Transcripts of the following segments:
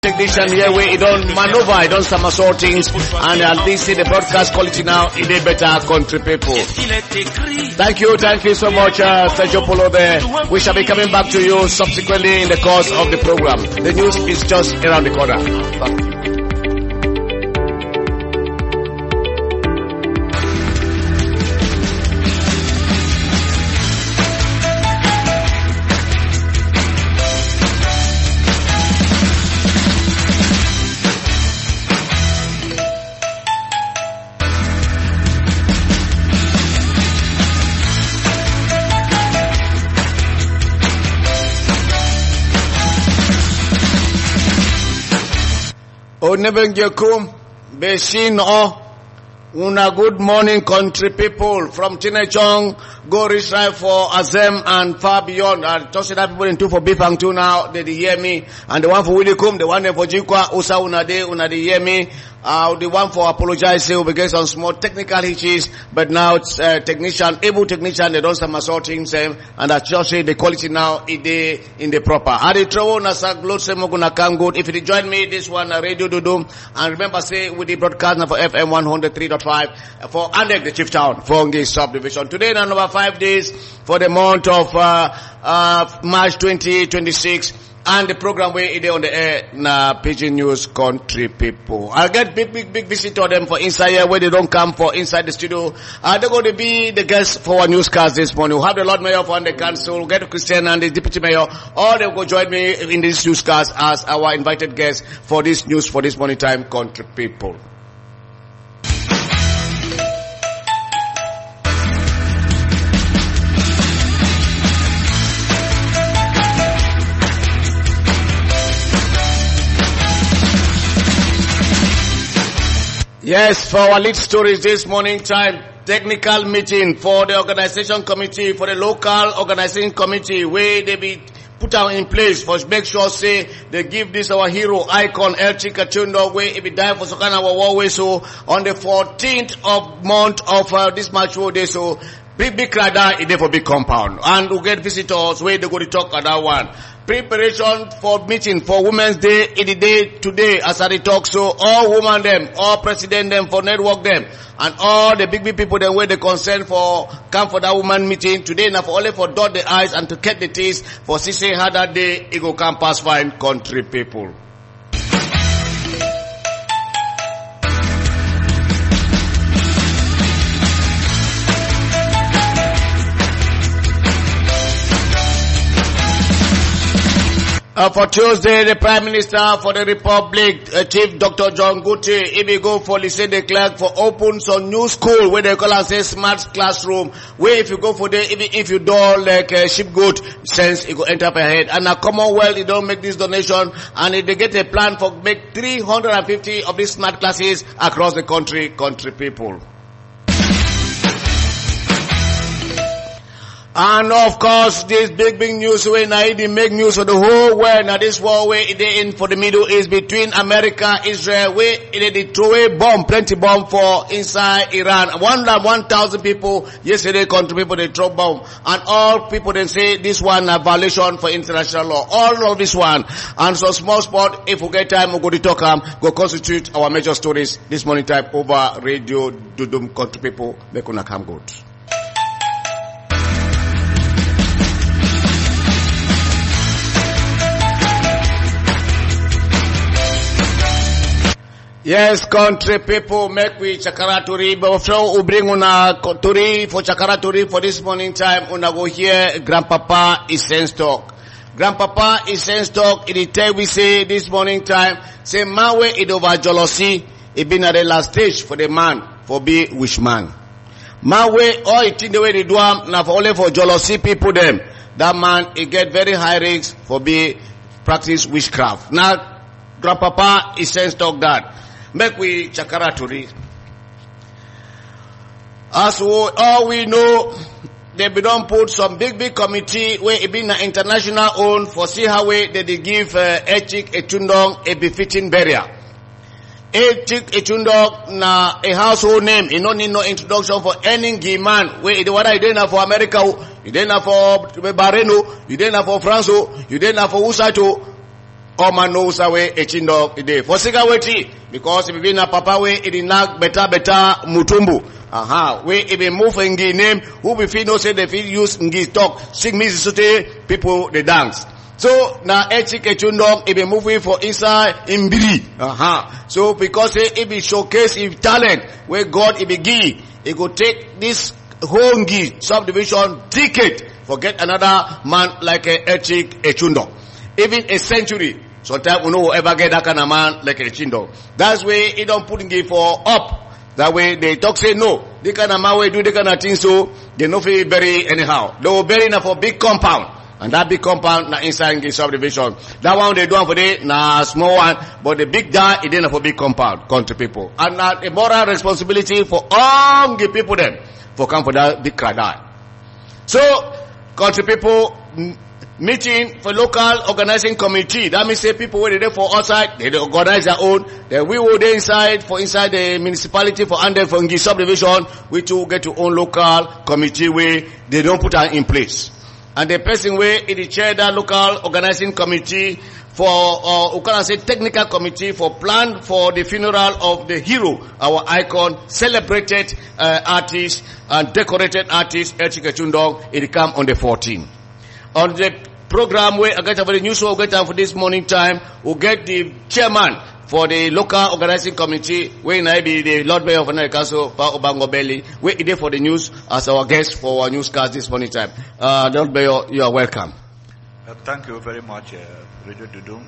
Technician here where you don't maneuver, you don't somersault things, and at least see the broadcast quality now, it is better country people. Thank you so much, Sergio Polo there. We shall be coming back to you subsequently in the course of the program. The news is just around the corner. Onebengekum Besino. Una good morning country people from Chinechong, go reach right for Azem and far beyond. And just that people in two for Bipang too now, they hear me. And the one for Willikum, the one for Jikwa, Usa una they hear me. The one for apologize, say we get some small technical hitches, but now it's able technician, they don't somersault himself, and I just say the quality now is in the proper. Adi Trowo Nasa Glot Semoguna come good. If you join me, this one Radio Dudum, and remember say with the broadcast now for FM 103.5 for Andek the Chief Town, Fongi subdivision. Today now number 5 days for the month of March 2026. And the program where it is on the air na Pidgin News country people. I'll get big visitor them for inside here where they don't come for inside the studio. They're going to be the guests for our newscast this morning. We'll have the Lord Mayor for Andek Council, we'll get Christian and the Deputy Mayor. All they'll go join me in this newscast as our invited guests for this news for this morning time country people. Yes, for our lead stories this morning time, technical meeting for the organization committee, for the local organizing committee, where they be put out in place for make sure say they give this our hero icon Chic Echondong where he be dying for Sokana our war way. So on the 14th of month of this March day, so big radar is there for big compound, and we get visitors where they go to talk about that one. Preparation for meeting for Women's Day in the day today as I talk. So all women them, all president them for network them, and all the big people them where they concern for come for that woman meeting today. Now for only for dot the I's and to cut the T's for say how that day it go come pass fine country people. For Tuesday, the Prime Minister for the Republic, Chief Dr. John Guti, he will go for Lycée de Clerc for open some new school where they call and say smart classroom. Where if you go for there, even if you do like sheep goat, sense it go enter per head. And a Commonwealth, they don't make this donation, and they get a plan for make 350 of these smart classes across the country people. And of course, this big news where now it make news for the whole world. Now this war where it in for the Middle East between America, Israel, where it throw a bomb, plenty bomb for inside Iran. 1,000 people yesterday country people they throw bomb, and all people then say this one a violation for international law. All of this one, and so small spot. If we get time, we go to talk go constitute our major stories this morning time over Radio Dudum country people. They gonna come good. Yes, country people, make we Chakara Turi, but so we bring una Turi for Chakara Turi for this morning time. Una go here, Grandpapa is sense talk. Grandpapa is sense talk. It tell we say this morning time, say man way it over jealousy, it been at the last stage for the man, for be wish man. Man way all it in the way they do now for only for jealousy people them. That man, it get very high risks for be practice witchcraft. Now, Grandpapa is sense talk that. Make we Chakara Turi. As all we know, they be don't put some big committee where it be an international own for see how way they give Chic Echondong a befitting burial. Chic Echondong na a household name. You don't need no introduction for any gay man. Where whether you didn't for America, you didn't for Bahrain, you didn't for France, you didn't for Usato. all man knows how way Echondong ide. For sigaweti, because if we na papa way it nak better mutumbu. We even move ngi name, who we feel no say they feel use ngi talk, sing music people they dance. So na Chic Echondong it be moving for inside Imbiri. So because it be showcase his talent where God it be give, it go take this whole Ngi subdivision decade forget another man like Chic Echondong. Even a century, sometimes we know ever get that kind of man like Echondong. That's why he don't put Ngi for up. That way they talk say no. They kind of man way do the kind of thing so they no feel bury anyhow. They will bury na for big compound. And that big compound na inside Ngi subdivision. That one they do one for the na small one, but the big die it then for big compound, country people. And na a moral responsibility for all Ngi people them for come for that big cry. So country people meeting for local organizing committee. That means say people where they there for outside, they organize their own. Then we will there inside the municipality for Andek for Ngi subdivision, we too get to own local committee where they don't put that in place. And the person where it is chair that local organizing committee for we can say technical committee for plan for the funeral of the hero, our icon, celebrated artist and decorated artist Chic Echondong. It come on the 14th. On the program where I get for the news, we'll get for this morning time, we'll get the chairman for the local organizing committee, where I be the Lord Mayor of Andek Council, Pa Obango Belly, where he there for the news as our guest for our newscast this morning time. Lord Mayor, you are welcome. Thank you very much, Radio Dudum.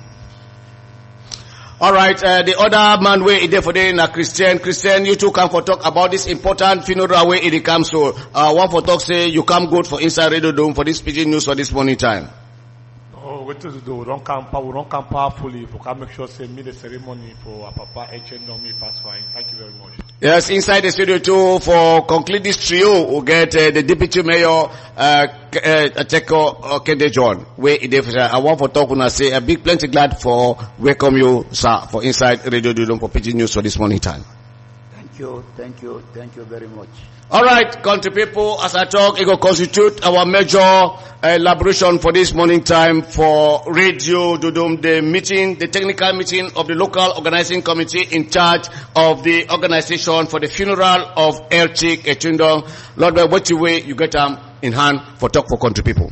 Alright, the other man where he there for the Christian. Christian, you two come for talk about this important funeral where it comes. So, one for talk say you come good for inside Radio Dudum for this pidgin news for this morning time. What to do? We don't come powerfully. We can make sure say me the ceremony for our Papa Echondong me pass fine. Thank you very much. Yes, inside the studio too for conclude this trio, we'll get the Deputy Mayor Ateko Kende John. Where I want for talk and say a big plenty glad for welcome you, sir, for inside Radio Dudum for pidgin news for this morning time. Thank you very much. Alright, country people, as I talk, it will constitute our major elaboration for this morning time for Radio Dudum, the technical meeting of the local organizing committee in charge of the organization for the funeral of Chic Echondong. Lord, what way you get in hand for talk for country people?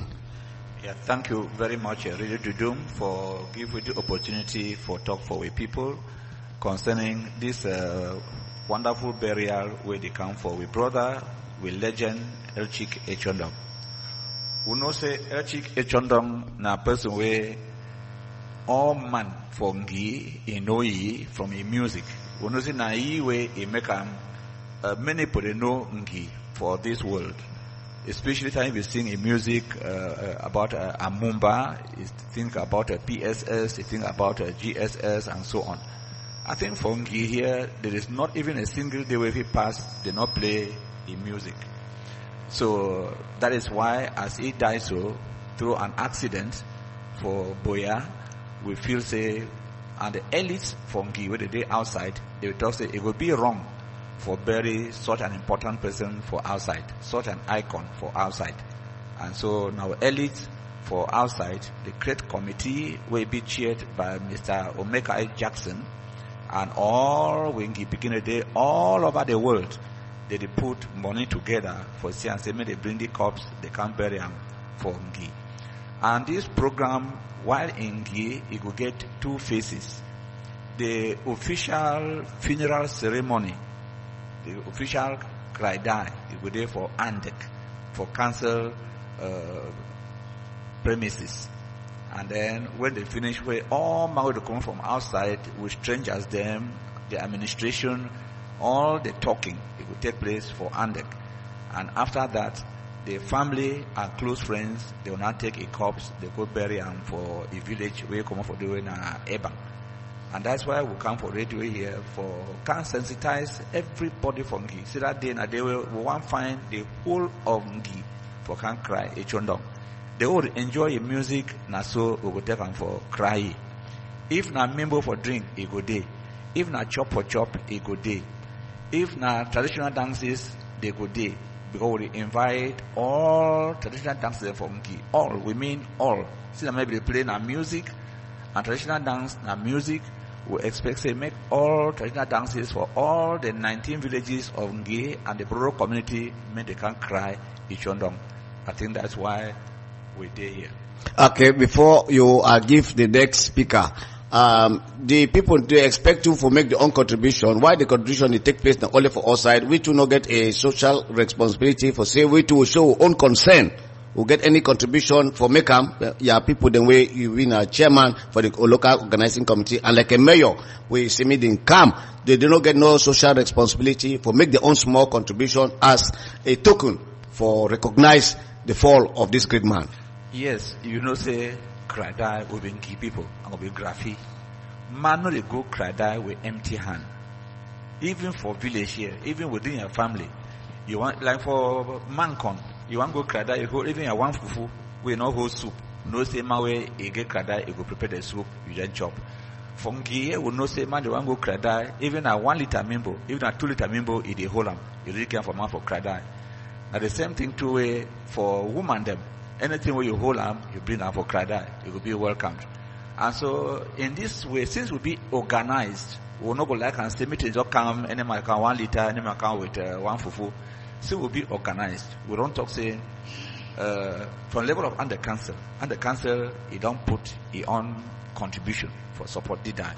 Yeah, thank you very much, Radio Dudum, for giving the opportunity for talk for we people concerning this wonderful burial where they come for we brother, we legend Chic Echondong. We know say Chic Echondong na person where all man for Ngi Inoi from a music. We know say na he way he make many people know Ngi for this world. Especially time we sing in music about Amumba, you think about PSS, you think about GSS and so on. I think for Ngi here, there is not even a single day where he pass, they not play in music. So that is why as he died so, through an accident for Boya, we feel say, and the elites for Ngi, where they day outside, they will talk say, it would be wrong for bury such an important person for outside, such an icon for outside. And so now elites for outside, the great committee will be chaired by Mr. Omeka Jackson, and all when he begin a day all over the world, they put money together for say and say may they bring the corpse, they can bury them for Ngi. And this program, while in Ngi, it will get two phases. The official funeral ceremony, the official cry die, it will be there for Andek, for council premises. And then when they finish, where all man will come from outside with strangers, them, the administration, all the talking, it will take place for Andek. And after that, the family and close friends, they will not take a corpse, they go bury them for a village where you come for doing Ebang. And that's why we come for radio here for can sensitize everybody for Ngi. See that day and they will want find the whole of Ngi for can cry Echondong. They will enjoy the music, na so we will take them for cry. If na member for drink, it go day. If na chop for chop, it go day. If na traditional dances, they go day. Because we invite all traditional dances for Ngi. All, we mean all. See that maybe they play na music, And traditional dance and music, we expect to make all traditional dances for all the 19 villages of Ngi and the rural community, make they can cry Echondong. I think that's why we're here. Okay, before you give the next speaker, the people, they expect you to make their own contribution. Why the contribution it take place not only for our side? We do not get a social responsibility for say we to show own concern. We get any contribution for make people the way you win a chairman for the local organizing committee, and like a mayor, we see me in come. They do not get no social responsibility for make their own small contribution as a token for recognize the fall of this great man. Yes, say cry die with key people and with graphy. Man no they go cry die with empty hand. Even for village here, even within your family, you want like for Mancon, you want go cry die, you go even a one fufu, we no hold soup. No say my way you get cry die, you go prepare the soup, you just chop. From here, we no say man you want go cry die, even a 1 liter mimbo, even a 2 liter mimbo, it they hold them. You really care for man for cry die. Now the same thing too for woman them. Anything where you hold them, you bring them for cry die, you will be welcomed. And so in this way, since we be organized, we'll not go like and say meeting just come, any man can 1 liter, any man can with 1 fufu. So we'll be organized. We don't talk say from level of Andek Council. Andek Council, he don't put his own contribution for support the die.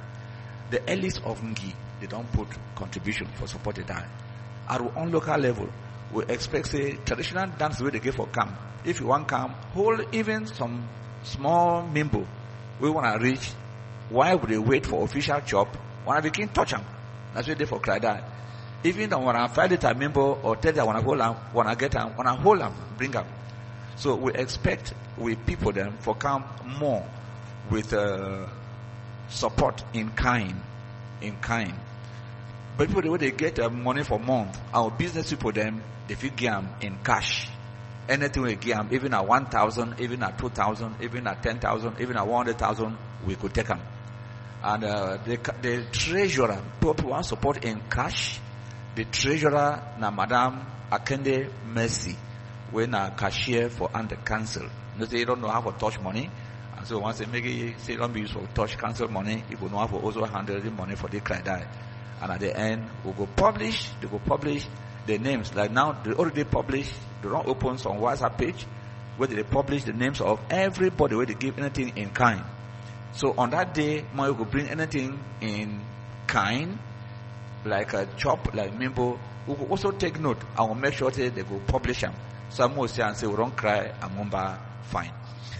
The elites of Ngi, they don't put contribution for support the die. At our own local level, we expect say traditional dance where they give for camp. If you want camp, hold even some small mimbo. We want to reach. Why would they wait for official job? When we can touch them, that's what they for cry die. Even when I find it a member or tell them when I hold them, when I get them, when I hold them, bring them. So we expect we people them for come more with support in kind. But people the way they get money for month, our business people them they fit give them in cash. Anything we give them, even at 1,000, even at 2,000, even at 10,000, even at 100,000, we could take them. And the treasurer, people want support in cash. The treasurer na Madam Akende Mercy, when a cashier for Andek Council. They don't know how to touch money, and so once they make it say don't be used for touch council money, you will know how to also handle the money for the cry die. And at the end, they go publish the names. Like now, they already publish. They don't open some WhatsApp page where they publish the names of everybody where they give anything in kind. So on that day, you could bring anything in kind, like a chop, like Mimbo. We could also take note and we'll make sure they go publish them. Some will say and say, we don't cry, Amumba, fine.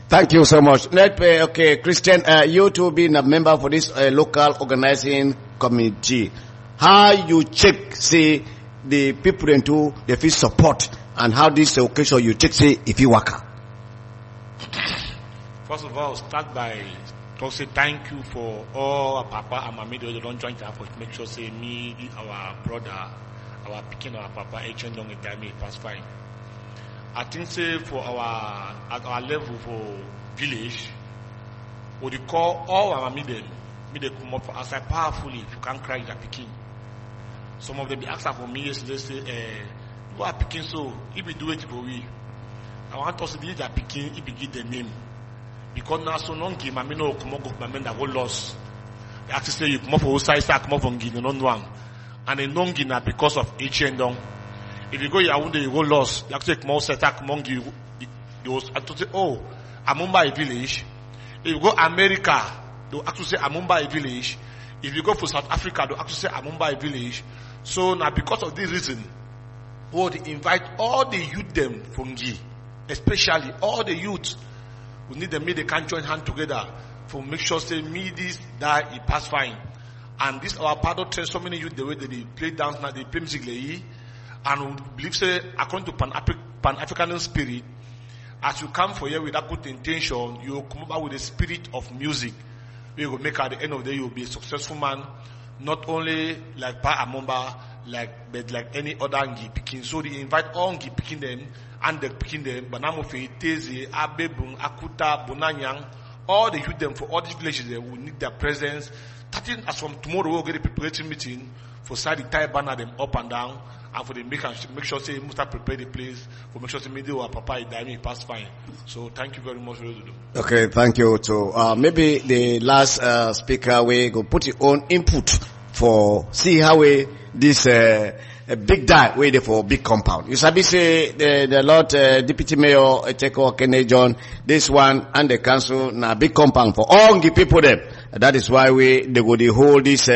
Thank you so much. Okay, Christian, you two being a member for this local organizing committee, how you check, say, the people into the feel support and how this occasion you check, say, if you work. First of all, start by to say thank you for all our papa and mommy they don't join effort to make sure say me, our brother, our picking our papa Echondong in time pass fine. I think say for at our level for village, what they call all our me they come up for outside powerfully if you can't cry your picking. Some of them be asking for me yesterday say go are picking so if we do it for we. I want us to believe that picking if we give the name. Because now so long game, I mean no come up with my men that go lost. They actually say you come up for outside, come up from Guinea, no one. And they non Guinea because of Echondong. If you go Yaoundé, you go lost. They actually come outside, come on you. They was actually say, oh, Amumba a village. If you go America, they actually say Amumba a village. If you go for South Africa, they actually say Amumba a village. So now because of this reason, they invite all the youth them from G, especially all the youth. We need them, they can join hands together for make sure say me this that it pass fine. And this our paddle train so many youth the way they play dance now they play music and we believe say according to Pan-African spirit, as you come for here with that good intention, you come up with the spirit of music. We will make at the end of the day you will be a successful man, not only like Pa Amomba, but like any other Ngi picking. So they invite all Ngi picking them and they picking them, Banamofe, Teze, Abebung, Akuta, Bonanyang, all the youth them for all these villages they will need their presence. Starting as from tomorrow we'll get a preparatory meeting for side the entire banner them up and down and for the make sure say must prepare the place for make sure say maybe our papa is dying pass fine. So thank you very much for Dudum. Okay, thank you too. Maybe the last speaker we go put your own input for see how we this a big die waiting for big compound. You sabi say the Lord Deputy Mayor Echondong John, this one and the council na big compound for all the people there. That is why they go to hold this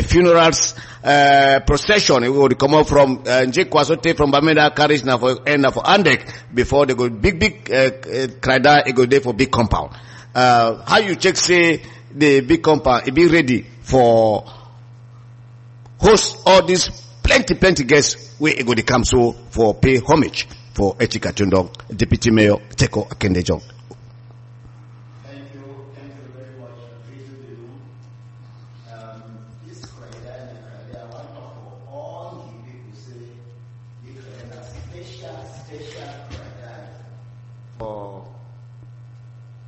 funerals procession. We go to come out from Njekwasote from Bamenda carriage now for end for Andek before they go big krida. It go there for big compound. How you check say the big compound it be ready for host all these plenty guests where it go to come so for pay homage for Echondong Deputy Mayor Echondong John. Thank you very much. This Friday, I want to for all the people say this special Friday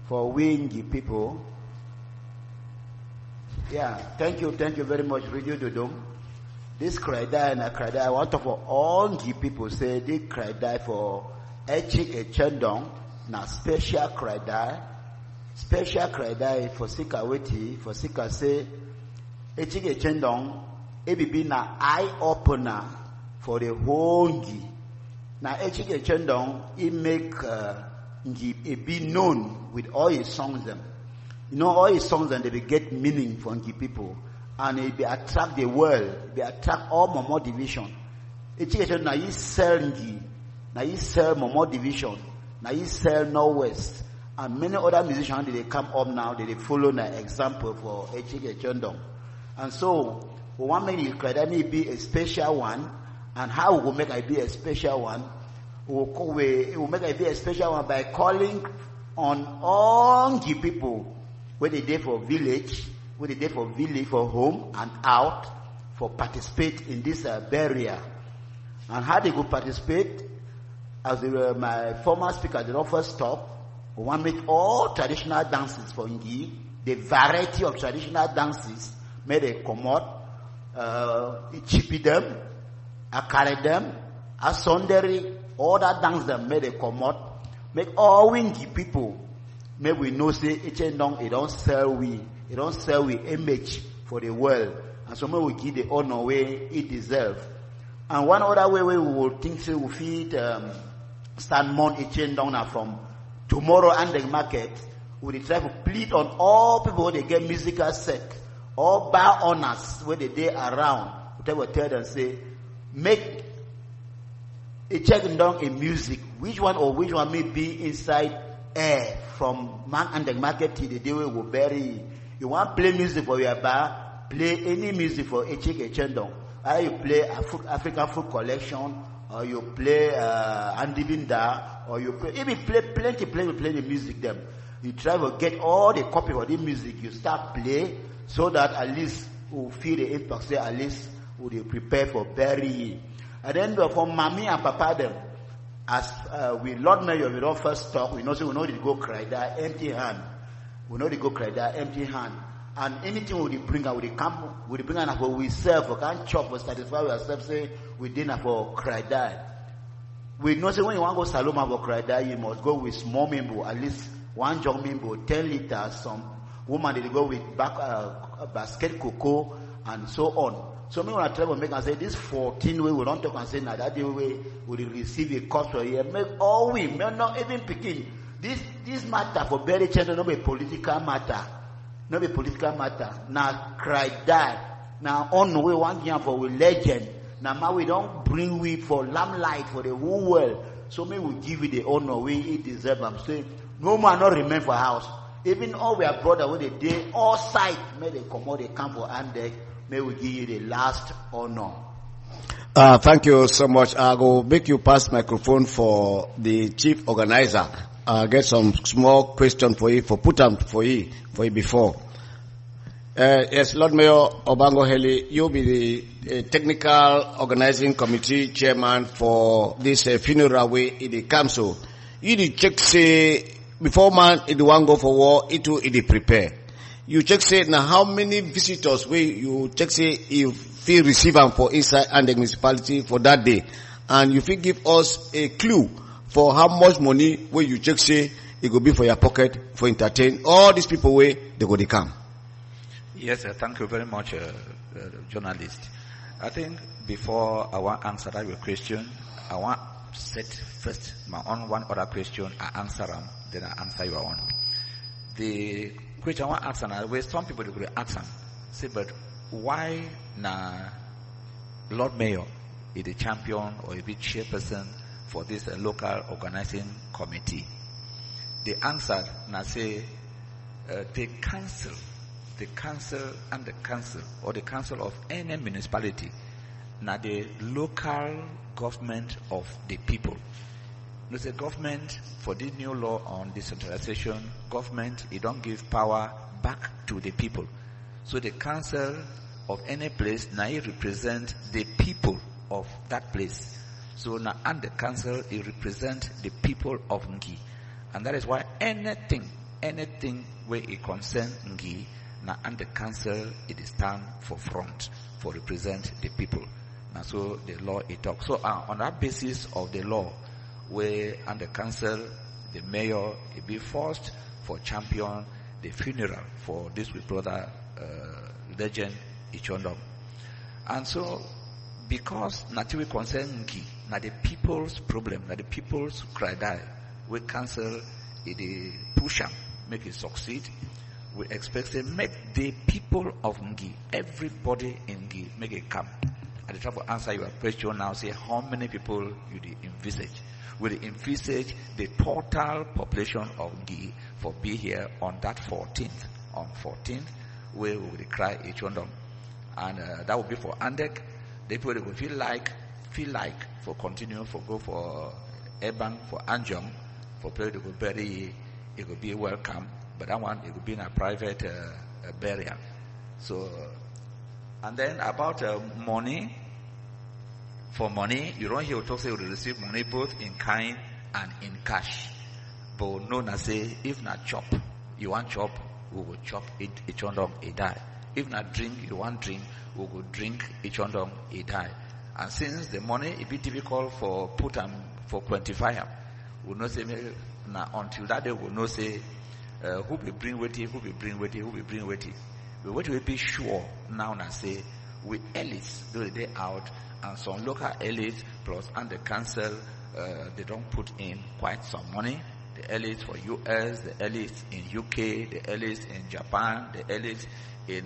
for wingy people. Yeah, thank you very much, Radio Dudum. This Friday, I want to for all the people say this Friday for Echondong na special Friday. Special Friday for Sikaweti, for Sika say, Echondong, it na eye opener for the whole Ngi. Now Echondong, it make Ngi be known with all his songs them. You know, all his songs and they get meaning for Ngi people. And it be attract the world, they attract all Momo division. Echondong na he sell Ngi, na he sell Momo division, na he sell Northwest. And many other musicians, they come up now, they follow the example for Echondong. And so, we want to make it be a special one. And how we will make it be a special one? We will make it be a special one by calling on all the people, whether they for village, whether they for village, for home and out, for participate in this burial. And how they go participate, as my former speaker, the first stop, we want to make all traditional dances for Ngi, the variety of traditional dances, may they come out, chippy them, carry them, sondering, all that dance them, may they come out, make all Ngi people, may we know say, Echondong, it don't sell we image for the world, and so may we give the honor way it deserves. And one other way we will think say we feed, stand Mount Echondong now from tomorrow and the market, we try to plead on all people who they get musical set, all bar owners where they around. We will tell them say, make a checking down in music. Which one may be inside air from man and the market till the day we will bury. You want to play music for your bar, play any music for Echondong. Either you play African food collection, or you play Andibinda, or you play, even play the music them. You try to get all the copy of the music, you start play, so that at least we'll feel the impact, say at least we'll prepare for burying. And then for mommy and papa them, as we Lord Mayor, we don't first talk, we know they go cry that empty hand. We know they go cry that empty hand. And anything we bring out, we bring out for we serve, we can't chop, we satisfy ourselves, say we dinner for cry that. We know say when you want to go Saloma for cry that, you must go with small member, at least one jug member, 10 liters. Some woman they go with basket cocoa and so on. So me want to try to make and say this 14 way we don't talk and say now that way we receive a cost for here. Make all we may not even begin. This matter for bury children not be political matter. Not be political matter. Now cry that. Now on we want here for we legend. Now we don't bring we for lamplight for the whole world. So may we give you the honor we it deserve. I'm saying no man not remain for house. Even all we are brother when they day all side may they come out they come for Andek. May we give you the last honor. Thank you so much. I will make you pass microphone for the chief organizer. Get some small question for you, put them for you before. Yes, Lord Mayor Obango Heli, you'll be the technical organizing committee chairman for this funeral way in the council. You did check say before man it want go for war, it will prepare. you check say now how many visitors where you check say you feel receive them for inside and the municipality for that day, and you feel give us a clue for how much money where you check say it will be for your pocket for entertain all these people where they go to come. Yes, thank you very much, journalist. I think before I want to answer that your question, I want to set first my own one other question. I answer them, then I answer your own. The question I want to answer now, where some people will ask them, say, but why na Lord Mayor is the champion or a big chairperson for this local organizing committee? The answer na say the council and the council or the council of any municipality na the local government of the people. There's a government for this new law on decentralization. Government, it don't give power back to the people. So the council of any place now it represent the people of that place. So now and the council it represent the people of Ngi, and that is why anything where it concern Ngi now and the council it is stand for front for represent the people. Now so the law it talks. So on that basis of the law, where and the council, the mayor it be forced for champion the funeral for this with brother legend Echondong. And so because naturally concern Ngi, now the people's problem, now the people's cry die, we council it push them, make it succeed. We expect to make the people of Ngi, everybody in Ngi, make it come. And I try to answer your question now, say how many people you envisage. Will envisage the total population of Ngi for be here on that 14th. On 14th, where we will cry Echondong. And that will be for Andek. The people will feel like for continue, for go for Ebang, for Anjong, for people to go bury, it will be welcome. But that one, it will be in a private burial. So, and then about money. For money, you don't hear talk say you will receive money both in kind and in cash. But no, na say if not chop, you want chop, we will chop it Echondong a die. If not drink, you want drink, we will drink Echondong a die. And since the money it be difficult for put them for quantify them, we will not say now until that day we will not say who will bring weighty, who will bring weighty, who will bring weighty. We want to be sure now and say we elites do the day out. And some local elites plus and the council, they don't put in quite some money. The elites for US, the elites in UK, the elites in Japan, the elites in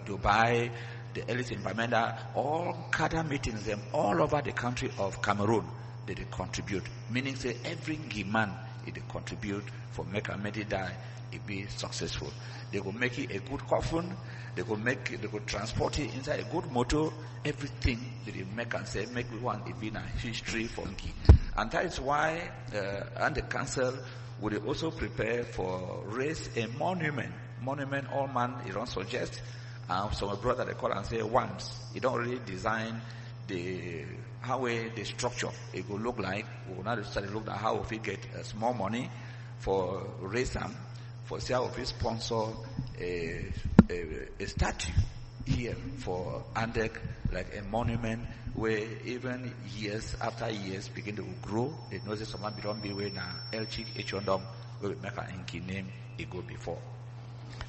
Dubai, the elites in Bamenda, all gather meetings them all over the country of Cameroon. They contribute. Meaning say every Ngiman they contribute for make a die, it be successful. They will make it a good coffin. They could transport it inside a good motor. Everything they make and say, make one it be a history for Ngi. And that is why, and the council would also prepare for raise a monument. Monument, all man, you don't suggest. So my brother, they call and say once. You don't really design how the structure it will look like. We will not start to look at how we get small money for raise them. For say how we sponsor a statue here for Andek, like a monument where even years after years begin to grow. They know that someone don't be where now Chic Echondong will make an Inky name it go before.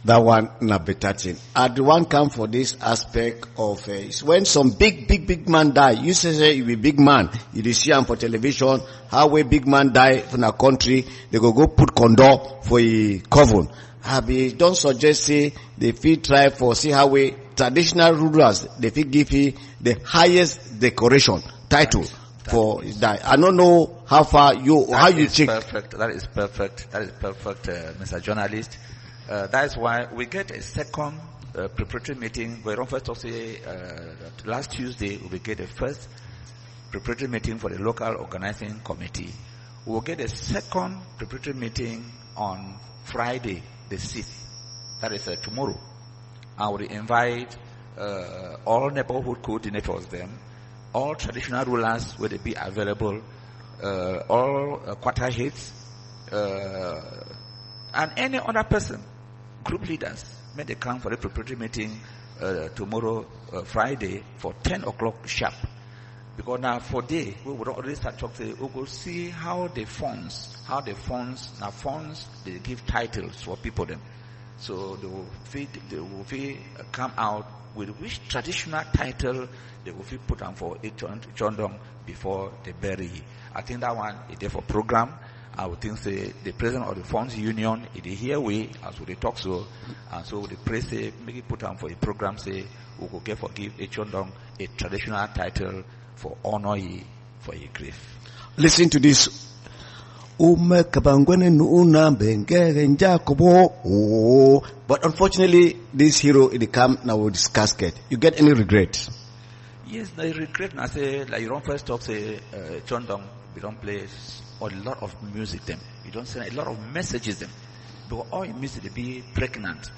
That one na better thing. And the one come for this aspect of when some big man die. You say you be big man. You see him for television. How a big man die from a country, they go put condor for a coven. Don't suggest say they feel try for see how we traditional rulers they feel give you the highest decoration title for die. I don't know how far you check. That is perfect, Mr. Journalist. That is why we get a second preparatory meeting. We don't first say last Tuesday we will get a first preparatory meeting for the local organizing committee. We will get a second preparatory meeting on Friday, the 6th. That is tomorrow. I will invite all neighborhood coordinators, them, all traditional rulers will be available, all quarter heads, and any other person, group leaders, may they come for a preparatory meeting tomorrow, Friday, for 10 o'clock sharp. Because now for day, we would already start talking, we will see how the funds, they give titles for people them. So they will come out with which traditional title they will put on for Echondong before they bury. I think that one is there for program. I would think say the president of the funds union is here way as we talk so, and so the press say make it put on for a program say we will give Echondong a traditional title for honor for a grief. Listen to this. But unfortunately, this hero in the camp now with his casket. You get any regret? Yes, I regret. I say like you don't first talk say Echondong. We don't play a lot of music them. You don't send a lot of messages them. Because all your music they be pregnant.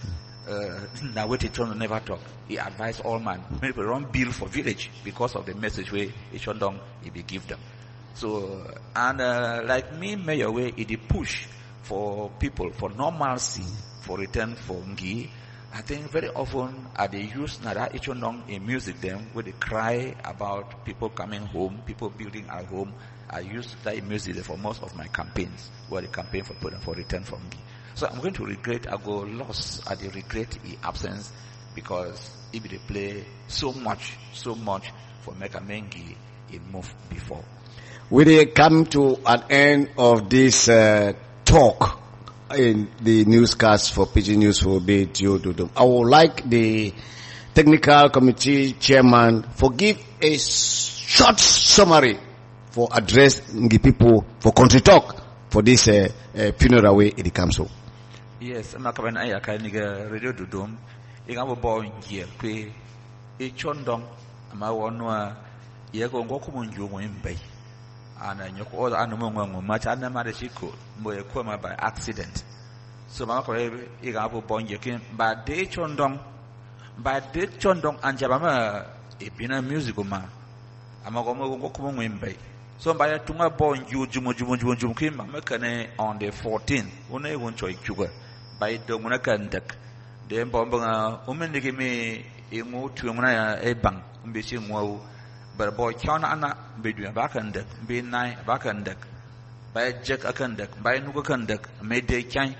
Now what Echondong never talk. He advised all man. Many people don't bill for village because of the message where Echondong he be give them. So and like me, Mayor way it push for people for normalcy for return for Ngi. I think very often they use Nada Echondong in music them where they cry about people coming home, people building a home. I use that music for most of my campaigns where they campaign for return for Ngi. So I'm going to regret I go lost at the regret the absence because if they play so much for Meka Mengi it moved before. We come to an end of this talk in the newscast for PG News for Dudum. I would like the technical committee chairman give a short summary for address the people for country talk for this funeral way in the council. Yes, I'm not going to radio Dudum. I'm going to born here. Echondong, I'm going to go to and nyoko all animal much animal Chic by accident. So my igabo born yakin by day Echondong and Jabama a bina musical man. Amagomo so by a tunga born you Jumujum on the 14th, when I won't choy sugar by Domunakandak. Then Bombanga woman give me a more to a bank, Bishim Wow. But boy, Chana Anna be doing back and deck, be nine back and deck. By Jack a conduct, by Nugakandak, made day chine.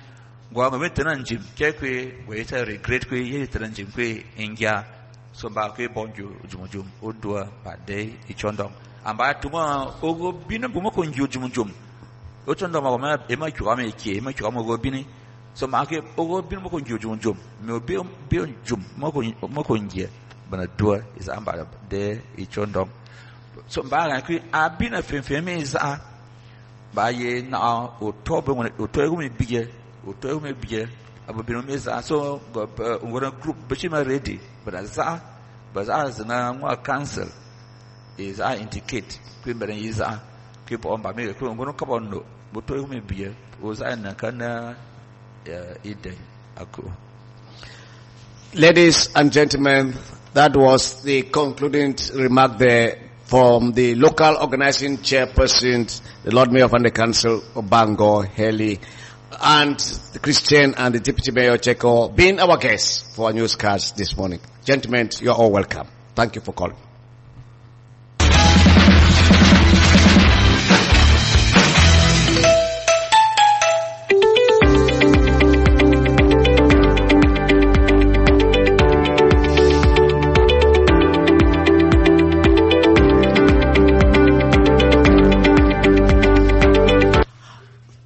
Guamametan Jim, Jacque, wait a regret que yetan Jim que in ya. So Bake Bonju, Jumujum, Udua, by day, Echondong. And by tomorrow, Ogo Bina Bumokon Jumujum. Ochondom, Emma Chuame, Emma Chuamo Bini. So Market Ogo Binmokon Jumujum, no Bill Jum, Mokon ye. But is about there, Echondong. So, I've been a film is by now, or Toba when it told me beer, I've been so what a group, but she ready. But as now, council is I indicate, Quimber is keep on by me, I'm going to come on, no, but told me beer was I Nakana Ide Aku. Ladies and gentlemen, that was the concluding remark there from the local organizing chairperson, the Lord Mayor of Andek Council, Obango, Haley, and the Christian and the Deputy Mayor Cheko being our guests for our newscast this morning. Gentlemen, you are all welcome. Thank you for calling.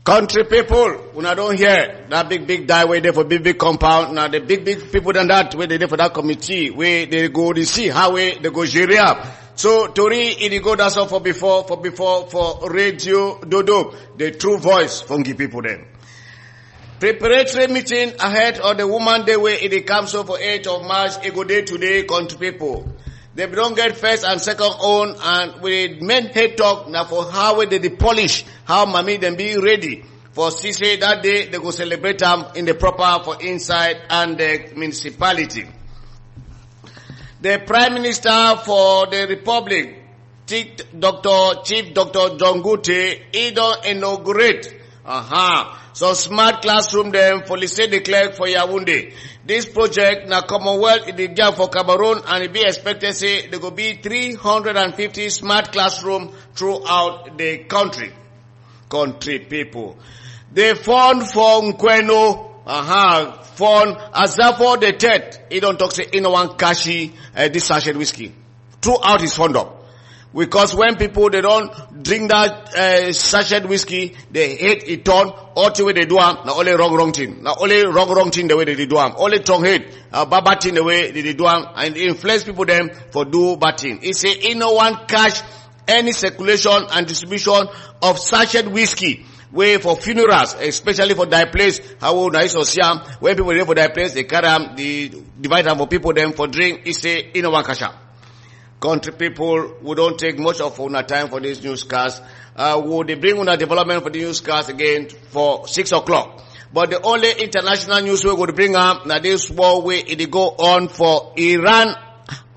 Country people, when I don't hear that big die where they for big compound, now the big people than that, where they there for that committee, where they go to see how they go jury up. So, Tori, it go that's all for Radio Dudum, the true voice from the people then. Preparatory meeting ahead of the Woman Day where it comes up for 8th of March, it go day today, country people. They don't get first and second own, and we main head talk now for how they polish, how mommy them be ready for CC that day. They go celebrate them in the proper for inside and the municipality. The Prime Minister for the Republic, Chief Dr. John Gute, he don't inaugurate So smart classroom them for lycée de Clerc for Yaoundé. This project na Commonwealth in the gap for Cameroon, and it be expected say there will be 350 smart classroom throughout the country. Country people. The fund for Nkweno, fund Azafo the third. He don't talk say no one kashi this sachet whiskey. Throughout his fund up. Because when people, they don't drink that sachet whiskey, they hate it on, all the way they do them, now only wrong thing. Now only wrong thing the way they do them. Only tongue hate, bad thing the way they do them, and influence people them for do bad thing. It say, no one cash any circulation and distribution of sachet whiskey. Way for funerals, especially for die place, how nice or siam, when people there for die place, they carry them, they divide them for people them for drink, it say, no one cash up. Country people, we don't take much of our time for this newscast. Would they bring on development for the newscast again for 6 o'clock? But the only international news we would bring up now this war way it go on for Iran,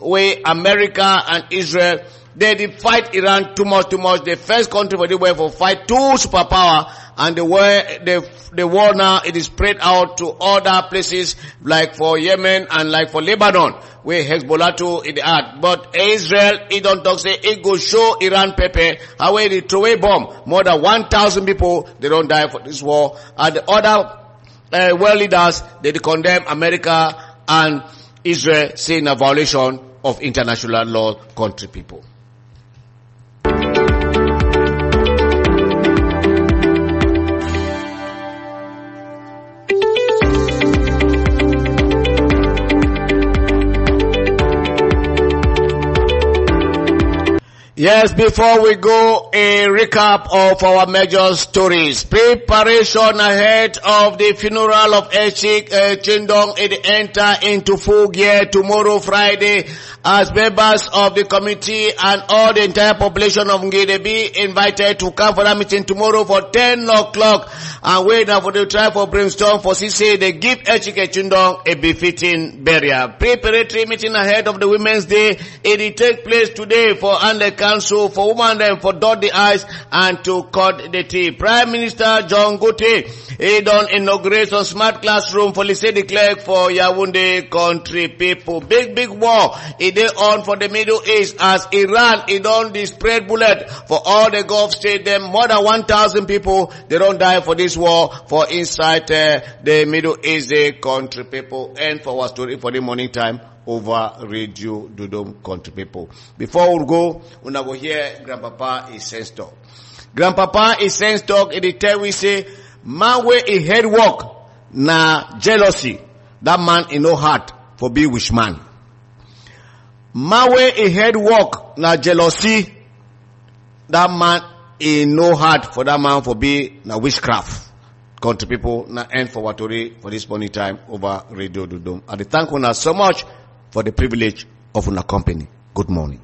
where America and Israel they fight Iran too much. The first country for the way for fight two superpower, and the war now it is spread out to other places like for Yemen and like for Lebanon, where Hezbollah too in the earth. But Israel, it don't talk say it go show Iran pepe how they throw a bomb. More than 1,000 people they don't die for this war. And the other world leaders they condemn America and Israel saying a violation of international law. Country people. Yes, before we go, a recap of our major stories. Preparation ahead of the funeral of Chic, Echondong, it enter into full gear tomorrow Friday, as members of the committee and all the entire population of Ngede be invited to come for that meeting tomorrow for 10 o'clock. And wait now for the try for brainstorm for CC, they give Chic, Echondong a befitting burial. Preparatory meeting ahead of the Women's Day, it will take place today for Andek Council, for women and for dot the I's and to cut the T. Prime Minister John Gote, he done inaugurate some smart classroom for lycée de Clerc for Yaoundé. Country people. Big war. It is on for the Middle East as Iran, it done the spread bullet for all the Gulf state. Them more than 1,000 people, they don't die for this war for inside the Middle East. The country people. And for our story for the morning time over Radio Dudum. Country people. Before we go, we now go hear Grandpapa is sense talk. Grandpapa is sense talk. In the time we say, man way a head work na jealousy. That man in no heart for be wish man. Man way a head work na jealousy. That man in no heart for that man for be na witchcraft. Country people, na end for Watori for this morning time over Radio Dudum. And I thank you so much for the privilege of una company. Good morning.